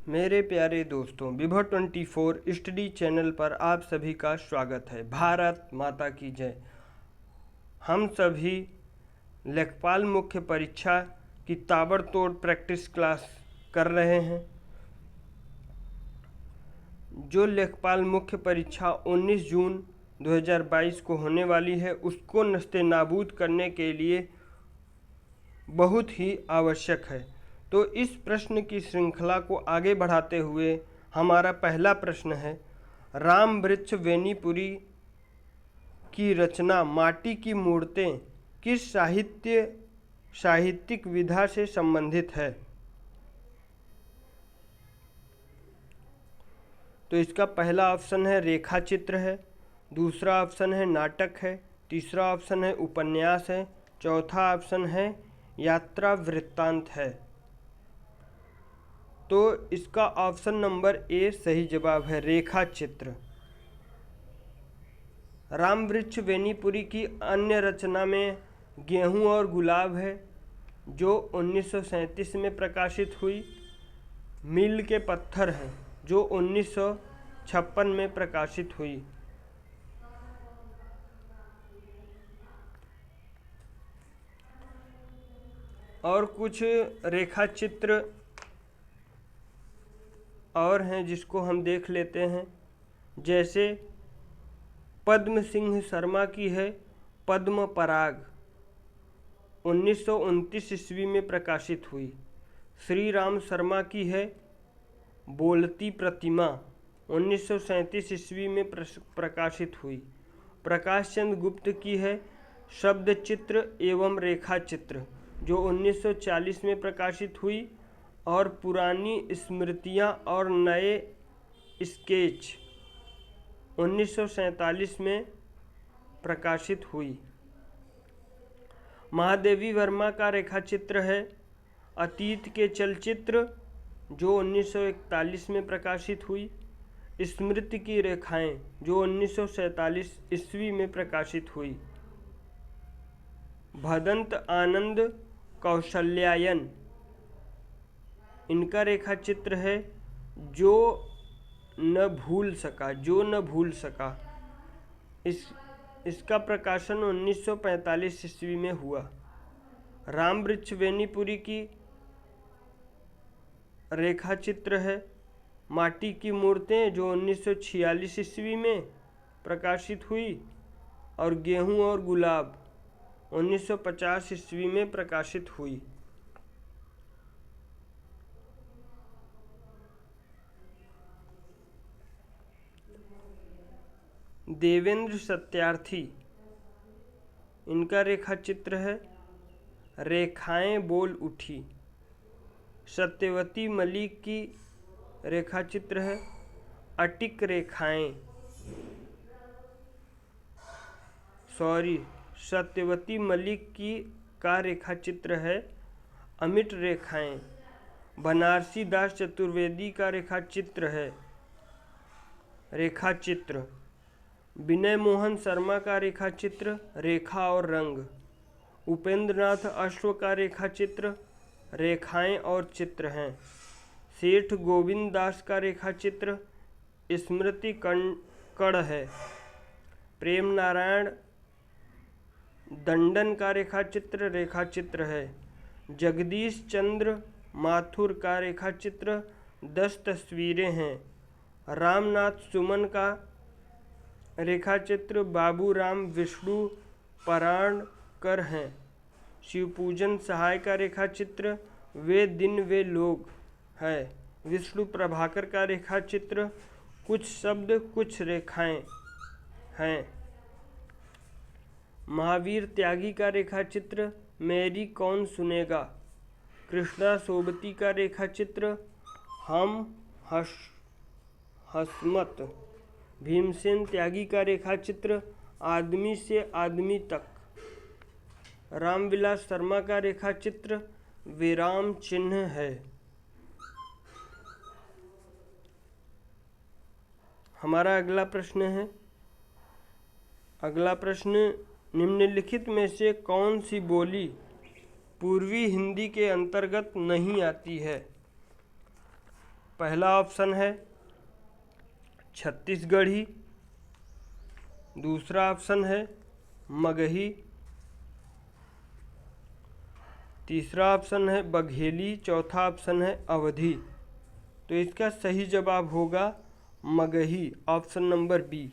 मेरे प्यारे दोस्तों, विभव 24 स्टडी चैनल पर आप सभी का स्वागत है। भारत माता की जय। हम सभी लेखपाल मुख्य परीक्षा की ताबड़तोड़ प्रैक्टिस क्लास कर रहे हैं। जो लेखपाल मुख्य परीक्षा 19 जून 2022 को होने वाली है, उसको नस्ते-नाबूद करने के लिए बहुत ही आवश्यक है। तो इस प्रश्न की श्रृंखला को आगे बढ़ाते हुए हमारा पहला प्रश्न है, राम वृक्ष वेनीपुरी की रचना माटी की मूर्तें किस साहित्यिक विधा से संबंधित है? तो इसका पहला ऑप्शन है रेखा चित्र है, दूसरा ऑप्शन है नाटक है, तीसरा ऑप्शन है उपन्यास है, चौथा ऑप्शन है यात्रा वृत्तांत है। तो इसका ऑप्शन नंबर ए सही जवाब है, रेखा चित्र। राम वृक्ष वेनीपुरी की अन्य रचना में गेहूं और गुलाब है, जो 1937 में प्रकाशित हुई। मील के पत्थर है, जो 1956 में प्रकाशित हुई। और कुछ रेखा चित्र और हैं जिसको हम देख लेते हैं। जैसे पद्म सिंह शर्मा की है पद्म पराग, 1929 ईस्वी में प्रकाशित हुई। श्री राम शर्मा की है बोलती प्रतिमा, 1937 ईस्वी में प्रकाशित हुई। प्रकाश चंद्र गुप्त की है शब्द चित्र एवं रेखा चित्र, जो 1940 में प्रकाशित हुई। और पुरानी स्मृतियाँ और नए स्केच 1947 में प्रकाशित हुई। महादेवी वर्मा का रेखा चित्र है अतीत के चलचित्र, जो 1941 में प्रकाशित हुई। स्मृति की रेखाएं, जो 1947 ईस्वी में प्रकाशित हुई। भदंत आनंद कौशल्यायन, इनका रेखा चित्र है जो न भूल सका। इसका प्रकाशन 1945 ईस्वी में हुआ। राम वृक्ष वेनीपुरी की रेखा चित्र है माटी की मूर्तें, जो 1946 ईस्वी में प्रकाशित हुई। और गेहूं और गुलाब 1950 ईस्वी में प्रकाशित हुई। देवेंद्र सत्यार्थी, इनका रेखा चित्र है रेखाएं बोल उठी। सत्यवती मलिक की रेखा चित्र है अटिक रेखाएं। सत्यवती मलिक का रेखा चित्र है अमिट रेखाएं। बनारसी दास चतुर्वेदी का रेखा चित्र। विनय मोहन शर्मा का रेखा चित्र रेखा और रंग। उपेंद्र नाथ अश्व का रेखा चित्र रेखाएं और चित्र हैं। सेठ गोविंद दास का रेखा चित्र स्मृति कण है। प्रेम नारायण दंडन का रेखा चित्र है। जगदीश चंद्र माथुर का रेखा चित्र 10 तस्वीरें हैं। रामनाथ सुमन का रेखा चित्र बाबू राम विष्णु पराणकर हैं। शिवपूजन सहाय का रेखा चित्र वे दिन वे लोग है। विष्णु प्रभाकर का रेखा चित्र कुछ शब्द कुछ रेखाएं हैं। महावीर त्यागी का रेखा चित्र मेरी कौन सुनेगा। कृष्णा सोबती का रेखा चित्र हम हसमत। भीमसेन त्यागी का रेखा चित्र आदमी से आदमी तक। रामविलास शर्मा का रेखा चित्र विराम चिन्ह है। हमारा अगला प्रश्न निम्नलिखित में से कौन सी बोली पूर्वी हिंदी के अंतर्गत नहीं आती है? पहला ऑप्शन है छत्तीसगढ़ी, दूसरा ऑप्शन है मगही, तीसरा ऑप्शन है बघेली, चौथा ऑप्शन है अवधी। तो इसका सही जवाब होगा Magahi, option number B.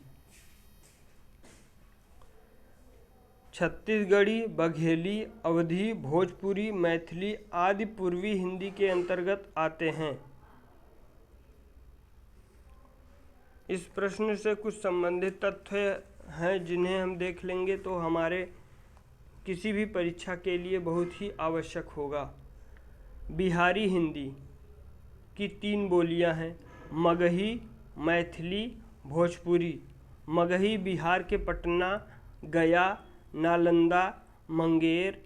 Chhattisgarhi, Bagheli, Awadhi, Bhojpuri, Maithili आदि पूर्वी हिंदी के अंतर्गत आते हैं। इस प्रश्न से कुछ संबंधित तथ्य हैं जिन्हें हम देख लेंगे तो हमारे किसी भी परीक्षा के लिए बहुत ही आवश्यक होगा। बिहारी हिंदी की 3 बोलियां हैं, मगही, मैथिली, भोजपुरी। मगही बिहार के पटना, गया, नालंदा, मुंगेर,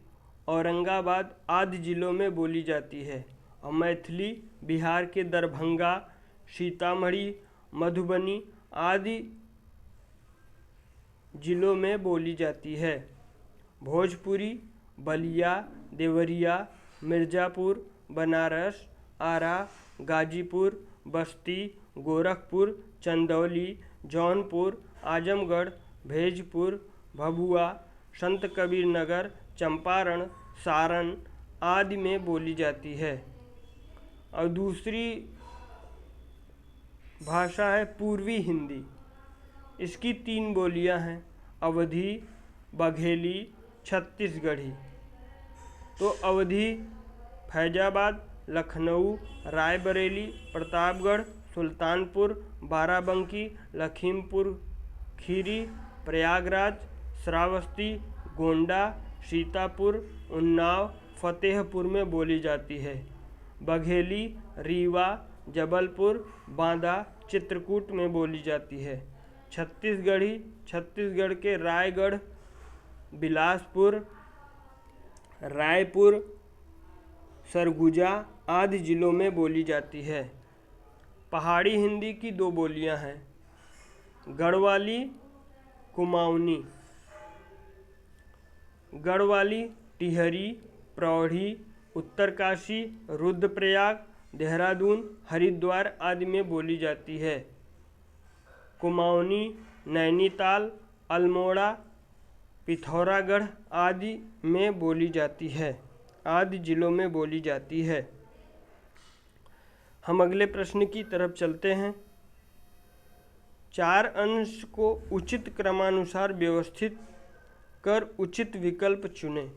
औरंगाबाद आदि जिलों में बोली जाती है और मैथिली बिहार के दरभंगा, सीतामढ़ी, मधुबनी आदि जिलों में बोली जाती है। भोजपुरी बलिया, देवरिया, मिर्ज़ापुर, बनारस, आरा, गाजीपुर, बस्ती, गोरखपुर, चंदौली, जौनपुर, आजमगढ़, भोजपुर, भभुआ, संत कबीर नगर, चंपारण, सारण आदि में बोली जाती है। और दूसरी भाषा है पूर्वी हिंदी। इसकी 3 बोलियां हैं, अवधी, बघेली, छत्तीसगढ़ी। तो अवधी फैजाबाद, लखनऊ, रायबरेली, प्रतापगढ़, सुल्तानपुर, बाराबंकी, लखीमपुर खीरी, प्रयागराज, श्रावस्ती, गोंडा, सीतापुर, उन्नाव, फतेहपुर में बोली जाती है। बघेली रीवा, जबलपुर, बांदा, चित्रकूट में बोली जाती है। छत्तीसगढ़ी छत्तीसगढ़ के रायगढ़, बिलासपुर, रायपुर, सरगुजा आदि जिलों में बोली जाती है। पहाड़ी हिंदी की 2 बोलियां हैं, गढ़वाली, कुमाऊनी। गढ़वाली टिहरी, प्रौढ़ी, उत्तरकाशी, रुद्रप्रयाग, देहरादून, हरिद्वार आदि में बोली जाती है। कुमाऊनी नैनीताल, अल्मोड़ा, पिथौरागढ़ आदि में बोली जाती है, आदि जिलों में बोली जाती है। हम अगले प्रश्न की तरफ चलते हैं। 4 अंश को उचित क्रमानुसार व्यवस्थित कर उचित विकल्प चुनें।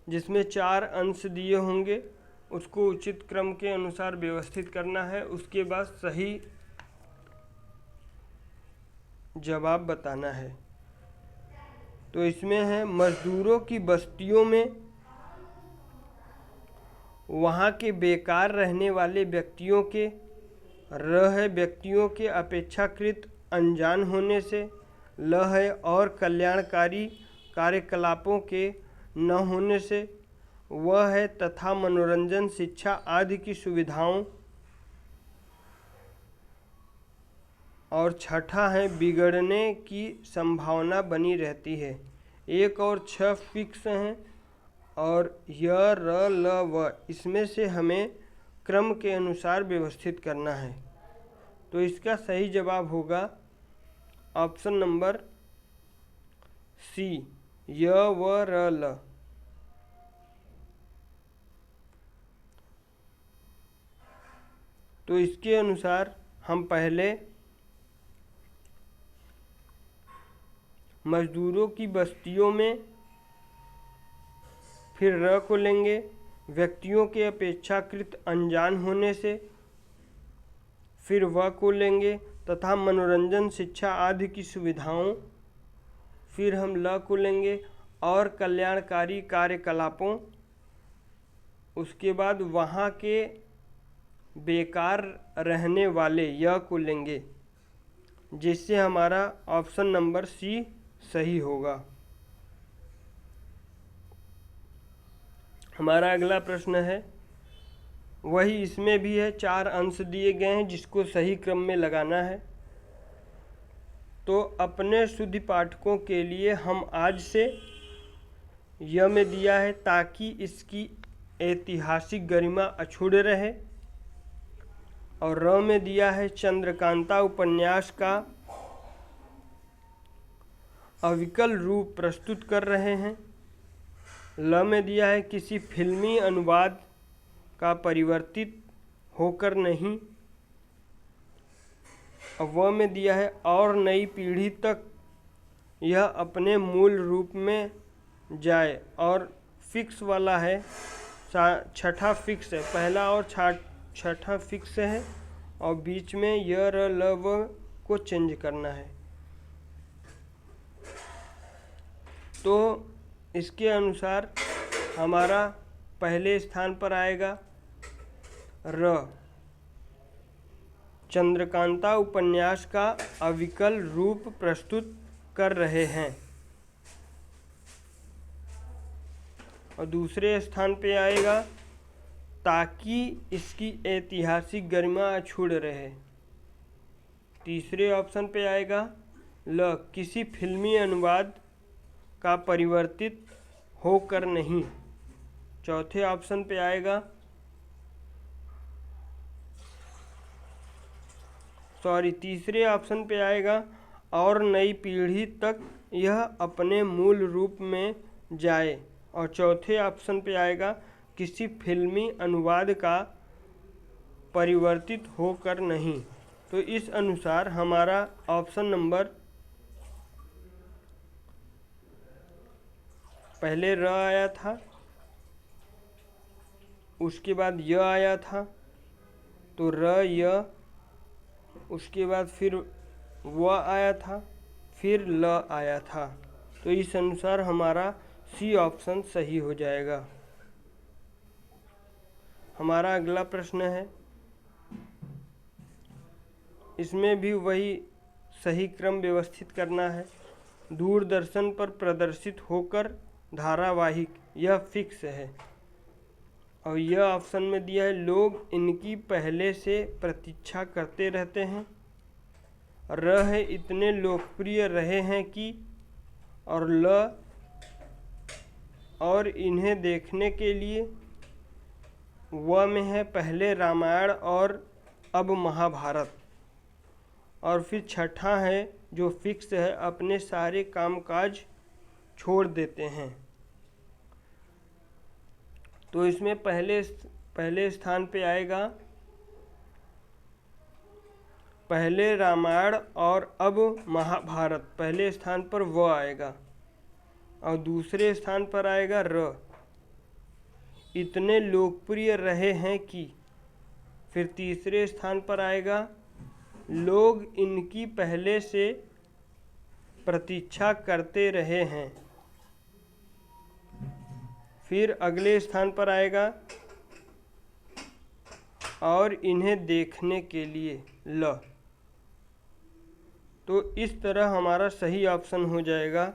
जिसमें 4 अंश दिए होंगे उसको उचित क्रम के अनुसार व्यवस्थित करना है, उसके बाद सही जवाब बताना है। तो इसमें है मजदूरों की बस्तियों में वहाँ के बेकार रहने वाले व्यक्तियों के रह व्यक्तियों के अपेक्षाकृत अनजान होने से, ल है और कल्याणकारी कार्यकलापों के न होने से, वह है तथा मनोरंजन, शिक्षा आदि की सुविधाओं, और छठा है बिगड़ने की संभावना बनी रहती है। 1 और 6 फिक्स हैं और य, र, ल, व इसमें से हमें क्रम के अनुसार व्यवस्थित करना है। तो इसका सही जवाब होगा ऑप्शन नंबर सी, य, व, र, ल। तो इसके अनुसार हम पहले मजदूरों की बस्तियों में, फिर र को लेंगे, व्यक्तियों के अपेक्षाकृत अनजान होने से, फिर व को लेंगे तथा मनोरंजन, शिक्षा आदि की सुविधाओं, फिर हम ल को लेंगे और कल्याणकारी कार्यकलापों, उसके बाद वहाँ के बेकार रहने वाले य को लेंगे, जिससे हमारा ऑप्शन नंबर सी सही होगा। हमारा अगला प्रश्न है वही, इसमें भी है 4 अंश दिए गए हैं जिसको सही क्रम में लगाना है। तो अपने शुद्ध पाठकों के लिए हम आज से यह में दिया है ताकि इसकी ऐतिहासिक गरिमा अछूट रहे। और र में दिया है चंद्रकांता उपन्यास का अविकल रूप प्रस्तुत कर रहे हैं। ल में दिया है किसी फिल्मी अनुवाद का परिवर्तित होकर नहीं। और व में दिया है और नई पीढ़ी तक यह अपने मूल रूप में जाए। और फिक्स वाला है, छठा फिक्स है, पहला और छठा फिक्स है और बीच में य र ल व को चेंज करना है। तो इसके अनुसार हमारा पहले स्थान पर आएगा र, चंद्रकांता उपन्यास का अविकल रूप प्रस्तुत कर रहे हैं। और दूसरे स्थान पे आएगा ताकि इसकी ऐतिहासिक गरिमा अछूड़ रहे। तीसरे ऑप्शन पे आएगा ल, किसी फिल्मी अनुवाद का परिवर्तित होकर नहीं। चौथे ऑप्शन पे आएगा तीसरे ऑप्शन पे आएगा और नई पीढ़ी तक यह अपने मूल रूप में जाए। और चौथे ऑप्शन पे आएगा किसी फिल्मी अनुवाद का परिवर्तित होकर नहीं। तो इस अनुसार हमारा ऑप्शन नंबर पहले र आया था, उसके बाद य आया था, तो र य, उसके बाद फिर व आया था, फिर ल आया था। तो इस अनुसार हमारा सी ऑप्शन सही हो जाएगा। हमारा अगला प्रश्न है, इसमें भी वही सही क्रम व्यवस्थित करना है। दूरदर्शन पर प्रदर्शित होकर धारावाहिक, यह फिक्स है। और यह ऑप्शन में दिया है लोग इनकी पहले से प्रतीक्षा करते रहते हैं। र है इतने लोकप्रिय रहे हैं कि, और ल और इन्हें देखने के लिए। व में है पहले रामायण और अब महाभारत। और फिर छठा है जो फिक्स है, अपने सारे कामकाज छोड़ देते हैं। तो इसमें पहले स्थान पे आएगा पहले रामायण और अब महाभारत, पहले स्थान पर व आएगा। और दूसरे स्थान पर आएगा र, इतने लोकप्रिय रहे हैं कि। फिर तीसरे स्थान पर आएगा लोग इनकी पहले से प्रतीक्षा करते रहे हैं। फिर अगले स्थान पर आएगा और इन्हें देखने के लिए ल। तो इस तरह हमारा सही ऑप्शन हो जाएगा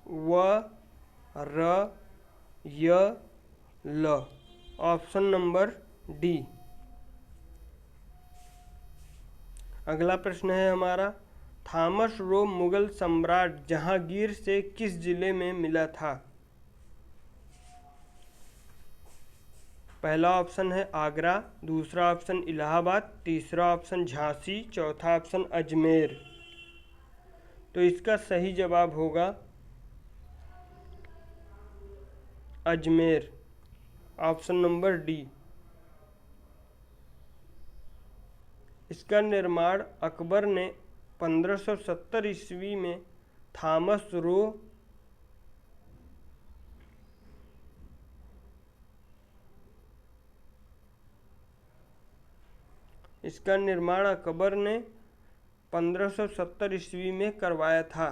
व, र, य, ल, ऑप्शन नंबर डी। अगला प्रश्न है हमारा, थॉमस रो मुगल सम्राट जहांगीर से किस जिले में मिला था? पहला ऑप्शन है आगरा, दूसरा ऑप्शन इलाहाबाद, तीसरा ऑप्शन झांसी, चौथा ऑप्शन अजमेर। तो इसका सही जवाब होगा अजमेर, ऑप्शन नंबर डी। इसका निर्माण अकबर ने 1570 ईस्वी में थॉमस रो इसका निर्माण अकबर ने 1570 ईस्वी में करवाया था।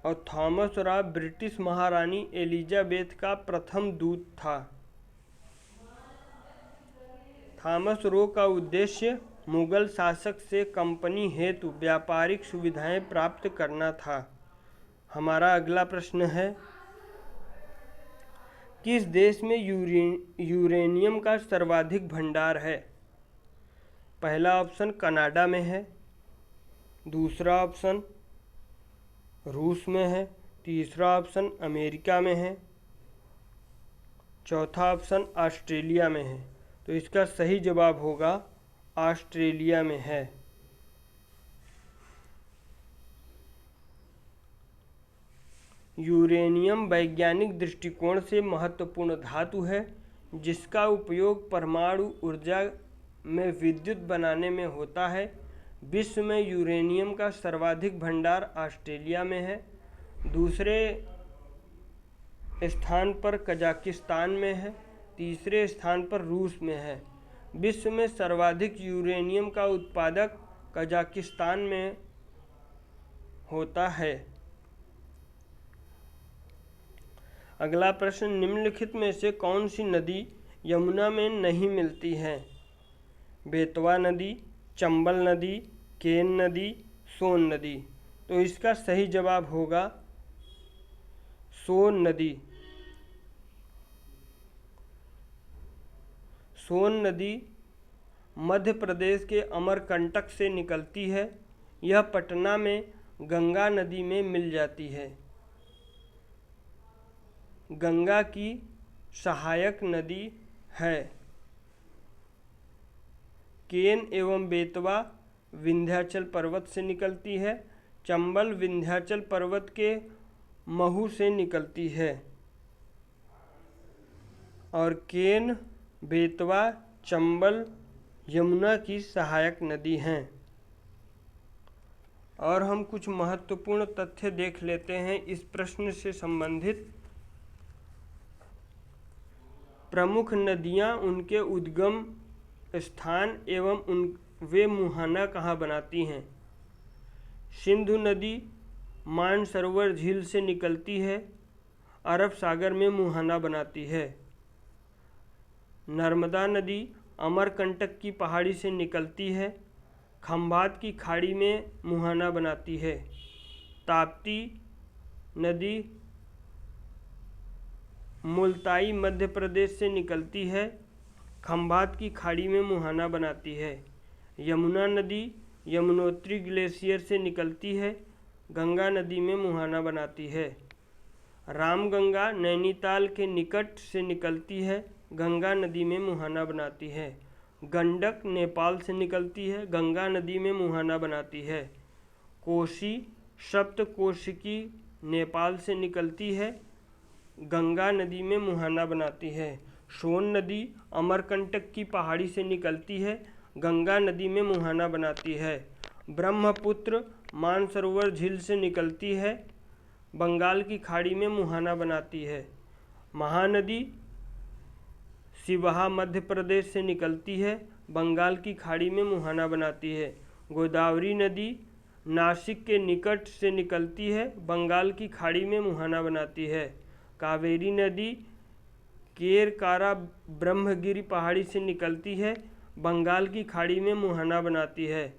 और थॉमस रा ब्रिटिश महारानी एलिजाबेथ का प्रथम दूत था। थॉमस रो का उद्देश्य मुगल शासक से कंपनी हेतु व्यापारिक सुविधाएं प्राप्त करना था। हमारा अगला प्रश्न है, किस देश में यूरेनियम का सर्वाधिक भंडार है? पहला ऑप्शन कनाडा में है, दूसरा ऑप्शन रूस में है, तीसरा ऑप्शन अमेरिका में है, चौथा ऑप्शन ऑस्ट्रेलिया में है, तो इसका सही जवाब होगा ऑस्ट्रेलिया में है। यूरेनियम वैज्ञानिक दृष्टिकोण से महत्वपूर्ण धातु है जिसका उपयोग परमाणु ऊर्जा में विद्युत बनाने में होता है। विश्व में यूरेनियम का सर्वाधिक भंडार ऑस्ट्रेलिया में है। दूसरे स्थान पर कजाकिस्तान में है। तीसरे स्थान पर रूस में है। विश्व में सर्वाधिक यूरेनियम का उत्पादक कजाकिस्तान में होता है। अगला प्रश्न, निम्नलिखित में से कौन सी नदी यमुना में नहीं मिलती है? बेतवा नदी, चंबल नदी, केन नदी, सोन नदी। तो इसका सही जवाब होगा सोन नदी। सोन नदी मध्य प्रदेश के अमरकंटक से निकलती है। यह पटना में गंगा नदी में मिल जाती है। गंगा की सहायक नदी है। केन एवं बेतवा विंध्याचल पर्वत से निकलती है। चंबल विंध्याचल पर्वत के महू से निकलती है। और केन, बेतवा, चंबल यमुना की सहायक नदी हैं। और हम कुछ महत्वपूर्ण तथ्य देख लेते हैं इस प्रश्न से संबंधित। प्रमुख नदियां, उनके उद्गम स्थान एवं वे मुहाना कहाँ बनाती हैं? सिंधु नदी मानसरोवर झील से निकलती है, अरब सागर में मुहाना बनाती है। नर्मदा नदी अमरकंटक की पहाड़ी से निकलती है, खंभात की खाड़ी में मुहाना बनाती है। ताप्ती नदी मुल्ताई मध्य प्रदेश से निकलती है, खंभात की खाड़ी में मुहाना बनाती है। यमुना नदी यमुनोत्री ग्लेशियर से निकलती है, गंगा नदी में मुहाना बनाती है। रामगंगा नैनीताल के निकट से निकलती है, गंगा नदी में मुहाना बनाती है। गंडक नेपाल से निकलती है, गंगा नदी में मुहाना बनाती है। कोसी सप्तकोशिकी नेपाल से निकलती है, गंगा नदी में मुहाना बनाती है। सोन नदी अमरकंटक की पहाड़ी से निकलती है, गंगा नदी में मुहाना बनाती है। ब्रह्मपुत्र मानसरोवर झील से निकलती है, बंगाल की खाड़ी में मुहाना बनाती है। महानदी शिवहा मध्य प्रदेश से निकलती है, बंगाल की खाड़ी में मुहाना बनाती है। गोदावरी नदी नासिक के निकट से निकलती है, बंगाल की खाड़ी में मुहाना बनाती है। कावेरी नदी केरकारा ब्रह्मगिरी पहाड़ी से निकलती है, बंगाल की खाड़ी में मुहाना बनाती है।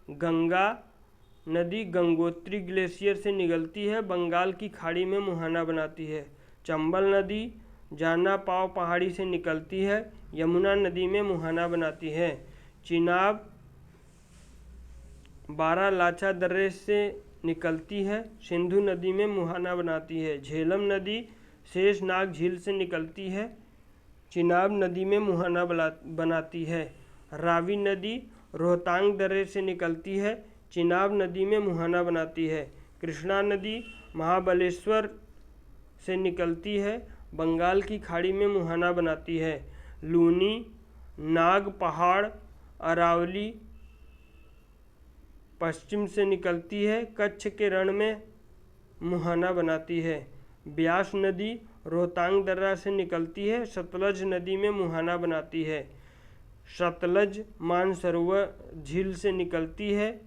गंगा नदी गंगोत्री ग्लेशियर से निकलती है, बंगाल की खाड़ी में मुहाना बनाती है। चंबल नदी जाना पाव पहाड़ी से निकलती है, यमुना नदी में मुहाना बनाती है। चिनाब बारालाचा दर्रे से निकलती है, सिंधु नदी में मुहाना बनाती है। झेलम नदी शेषनाग झील से निकलती है, चिनाब नदी में मुहाना बनाती है। रावी नदी रोहतांग दर्रे से निकलती है, चिनाब नदी में मुहाना बनाती है। कृष्णा नदी महाबलेश्वर से निकलती है, बंगाल की खाड़ी में मुहाना बनाती है। लूनी नाग पहाड़ अरावली पश्चिम से निकलती है, कच्छ के रण में मुहाना बनाती है। ब्यास नदी रोहतांग दर्रा से निकलती है, सतलज नदी में मुहाना बनाती है। सतलज मानसरोवर झील से निकलती है,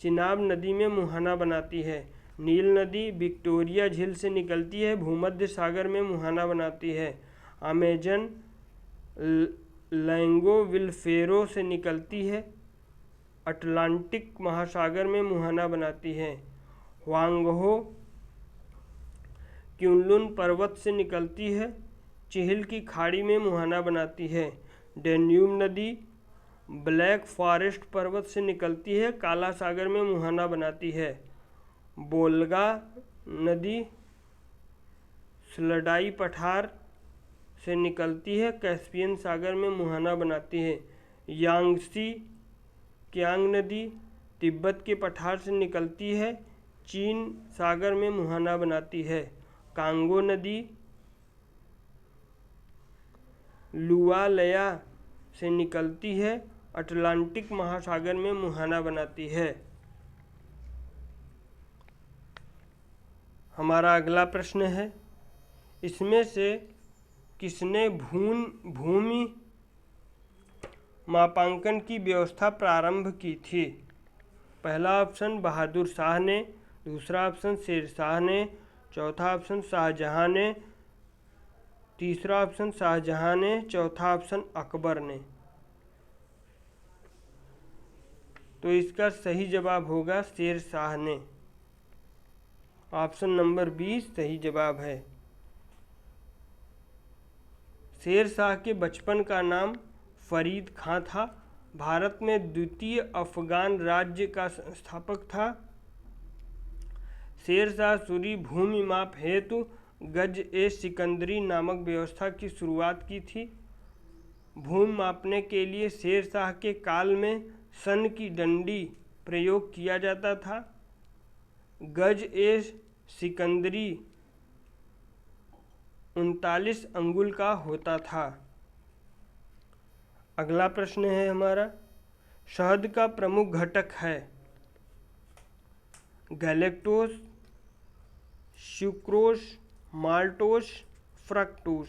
चिनाब नदी में मुहाना बनाती है। नील नदी विक्टोरिया झील से निकलती है, भूमध्य सागर में मुहाना बनाती है। अमेजन लैंगोविलफेरो से निकलती है, अटलांटिक महासागर में मुहाना बनाती है। वांगहो क्युनलुन पर्वत से निकलती है, चिहिल की खाड़ी में मुहाना बनाती है। डेन्यूब नदी ब्लैक फॉरेस्ट पर्वत से निकलती है, काला सागर में मुहाना बनाती है। बोलगा नदी स्लडाई पठार से निकलती है, कैस्पियन सागर में मुहाना बनाती है। यांगसी कियांग नदी तिब्बत के पठार से निकलती है, चीन सागर में मुहाना बनाती है। कांगो नदी लुआलया से निकलती है, अटलांटिक महासागर में मुहाना बनाती है। हमारा अगला प्रश्न है, इसमें से किसने भूमि मापांकन की व्यवस्था प्रारंभ की थी? पहला ऑप्शन बहादुर शाह ने, दूसरा ऑप्शन शेरशाह ने, चौथा ऑप्शन शाहजहां ने, तीसरा ऑप्शन शाहजहां ने, चौथा ऑप्शन अकबर ने। तो इसका सही जवाब होगा शेरशाह ने। ऑप्शन नंबर 20 सही जवाब है। शेरशाह के बचपन का नाम फरीद खां था। भारत में द्वितीय अफगान राज्य का संस्थापक था। शेरशाह सूरी भूमि माप हेतु गज ए सिकंदरी नामक व्यवस्था की शुरुआत की थी। भूमि मापने के लिए शेरशाह के काल में सन की डंडी प्रयोग किया जाता था। गज ए सिकंदरी 39 अंगुल का होता था। अगला प्रश्न है हमारा, शहद का प्रमुख घटक है गैलेक्टोज, सुक्रोज, माल्टोज, फ्रक्टोज।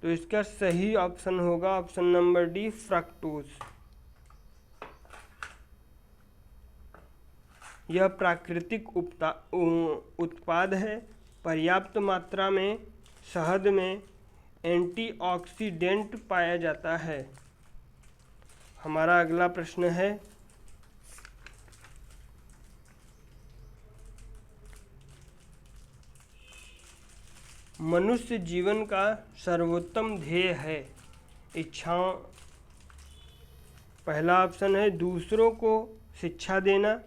तो इसका सही ऑप्शन होगा ऑप्शन नंबर डी फ्रक्टोज। यह प्राकृतिक उत्पाद है। पर्याप्त मात्रा में शहद में एंटीऑक्सीडेंट पाया जाता है। हमारा अगला प्रश्न है, मनुष्य जीवन का सर्वोत्तम ध्येय है इच्छाओं। पहला ऑप्शन है दूसरों को शिक्षा देना,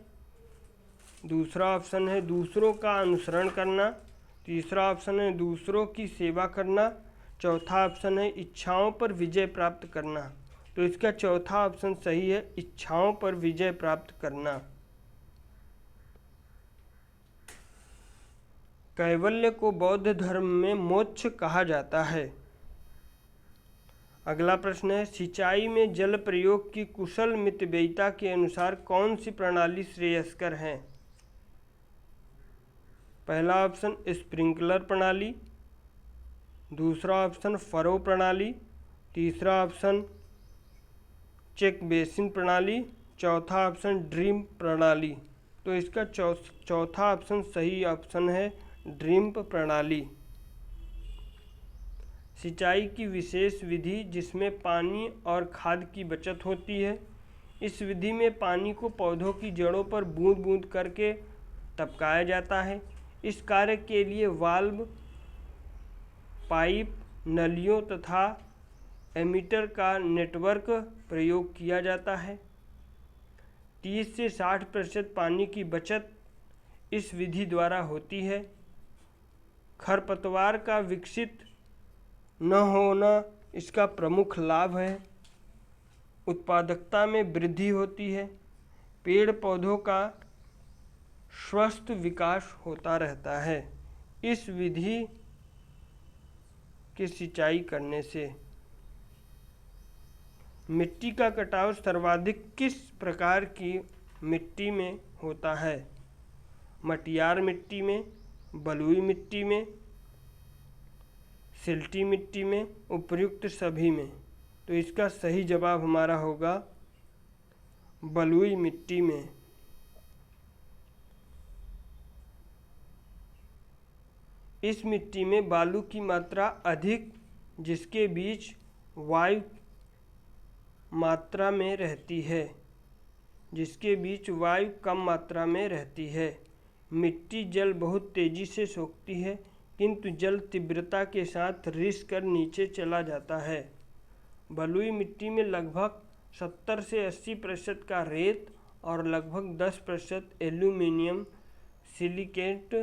दूसरा ऑप्शन है दूसरों का अनुसरण करना, तीसरा ऑप्शन है दूसरों की सेवा करना, चौथा ऑप्शन है इच्छाओं पर विजय प्राप्त करना। तो इसका चौथा ऑप्शन सही है, इच्छाओं पर विजय प्राप्त करना। कैवल्य को बौद्ध धर्म में मोक्ष कहा जाता है। अगला प्रश्न है, सिंचाई में जल प्रयोग की कुशल मितव्ययिता के अनुसार कौन सी प्रणाली श्रेयस्कर है? पहला ऑप्शन स्प्रिंकलर प्रणाली, दूसरा ऑप्शन फरो प्रणाली, तीसरा ऑप्शन चेक बेसिन प्रणाली, चौथा ऑप्शन ड्रिप प्रणाली। तो इसका चौथा ऑप्शन सही ऑप्शन है, ड्रिप प्रणाली। सिंचाई की विशेष विधि जिसमें पानी और खाद की बचत होती है। इस विधि में पानी को पौधों की जड़ों पर बूंद बूंद करके टपकाया जाता है। इस कार्य के लिए वाल्व, पाइप, नलियों तथा एमीटर का नेटवर्क प्रयोग किया जाता है। 30 से 60% पानी की बचत इस विधि द्वारा होती है। खरपतवार का विकसित न होना इसका प्रमुख लाभ है। उत्पादकता में वृद्धि होती है। पेड़ पौधों का स्वस्थ विकास होता रहता है इस विधि की सिंचाई करने से। मिट्टी का कटाव सर्वाधिक किस प्रकार की मिट्टी में होता है? मटियार मिट्टी में, बलुई मिट्टी में, सिल्टी मिट्टी में, उपर्युक्त सभी में। तो इसका सही जवाब हमारा होगा बलुई मिट्टी में। इस मिट्टी में बालू की मात्रा अधिक, जिसके बीच वायु मात्रा में रहती है, जिसके बीच वायु कम मात्रा में रहती है। मिट्टी जल बहुत तेजी से सोखती है, किंतु जल तीव्रता के साथ रिस कर नीचे चला जाता है। बलुई मिट्टी में लगभग 70 से 80% का रेत और लगभग 10% एल्यूमीनियम सिलिकेट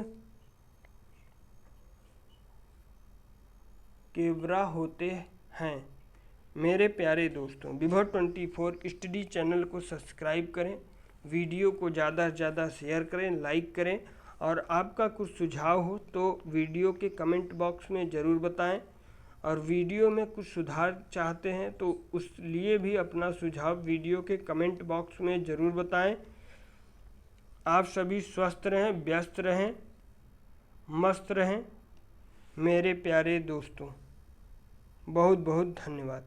केवरा होते हैं। मेरे प्यारे दोस्तों, विभव 24 स्टडी चैनल को सब्सक्राइब करें, वीडियो को ज़्यादा से ज़्यादा शेयर करें, लाइक करें, और आपका कुछ सुझाव हो तो वीडियो के कमेंट बॉक्स में ज़रूर बताएं। और वीडियो में कुछ सुधार चाहते हैं तो उस लिए भी अपना सुझाव वीडियो के कमेंट बॉक्स में ज़रूर बताएं। आप सभी स्वस्थ रहें, व्यस्त रहें, मस्त रहें मेरे प्यारे दोस्तों। बहुत बहुत धन्यवाद।